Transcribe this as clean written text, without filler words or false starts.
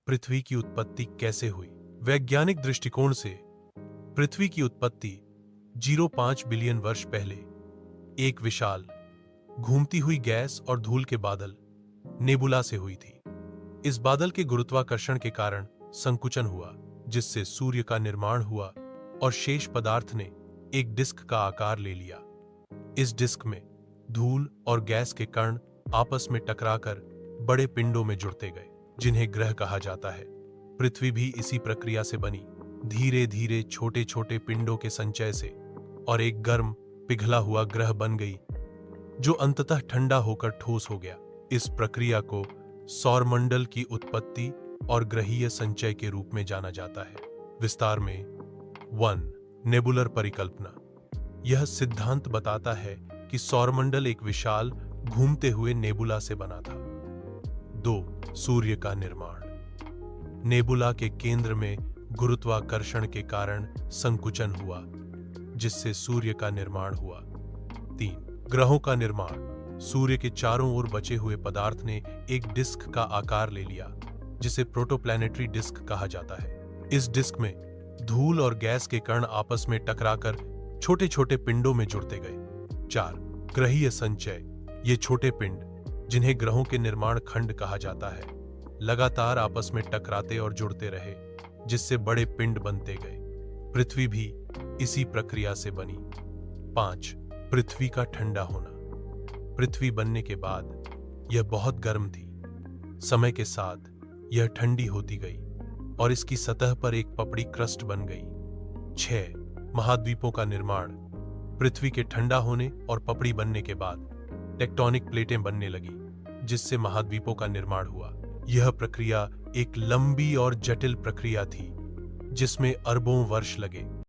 पृथ्वी की उत्पत्ति कैसे हुई? वैज्ञानिक दृष्टिकोण से पृथ्वी की उत्पत्ति 0.5 बिलियन वर्ष पहले एक विशाल घूमती हुई गैस और धूल के बादल नेबुला से हुई थी। इस बादल के गुरुत्वाकर्षण के कारण संकुचन हुआ, जिससे सूर्य का निर्माण हुआ और शेष पदार्थ ने एक डिस्क का आकार ले लिया। इस डिस्क में धूल और गैस के कण आपस में टकराकर बड़े पिंडों में जुड़ते गए, जिन्हें ग्रह कहा जाता है। पृथ्वी भी इसी प्रक्रिया से बनी, धीरे धीरे छोटे छोटे पिंडों के संचय से, और एक गर्म पिघला हुआ ग्रह बन गई, जो अंततः ठंडा होकर ठोस हो गया। इस प्रक्रिया को सौरमंडल की उत्पत्ति और ग्रहीय संचय के रूप में जाना जाता है। विस्तार में 1. नेबुलर परिकल्पना। यह सिद्धांत बताता है कि सौरमंडल एक विशाल घूमते हुए नेबुला से बना था। 2. सूर्य का निर्माण। नेबुला के केंद्र में गुरुत्वाकर्षण के कारण संकुचन हुआ, जिससे सूर्य का निर्माण हुआ। 3. ग्रहों का निर्माण। सूर्य के चारों ओर बचे हुए पदार्थ ने एक डिस्क का आकार ले लिया, जिसे प्रोटोप्लैनेटरी डिस्क कहा जाता है। इस डिस्क में धूल और गैस के कण आपस में टकराकर छोटे छोटे पिंडों में जुड़ते गए। 4. ग्रहीय संचय। ये छोटे पिंड, जिन्हें ग्रहों के निर्माण खंड कहा जाता है, लगातार आपस में टकराते और जुड़ते रहे, जिससे बड़े पिंड बनते गए। पृथ्वी भी इसी प्रक्रिया से बनी। 5. पृथ्वी का ठंडा होना। पृथ्वी बनने के बाद यह बहुत गर्म थी। समय के साथ यह ठंडी होती गई और इसकी सतह पर एक पपड़ी क्रस्ट बन गई। 6. महाद्वीपों का निर्माण। पृथ्वी के ठंडा होने और पपड़ी बनने के बाद टेक्टोनिक प्लेटें बनने लगी, जिससे महाद्वीपों का निर्माण हुआ। यह प्रक्रिया एक लंबी और जटिल प्रक्रिया थी, जिसमें अरबों वर्ष लगे।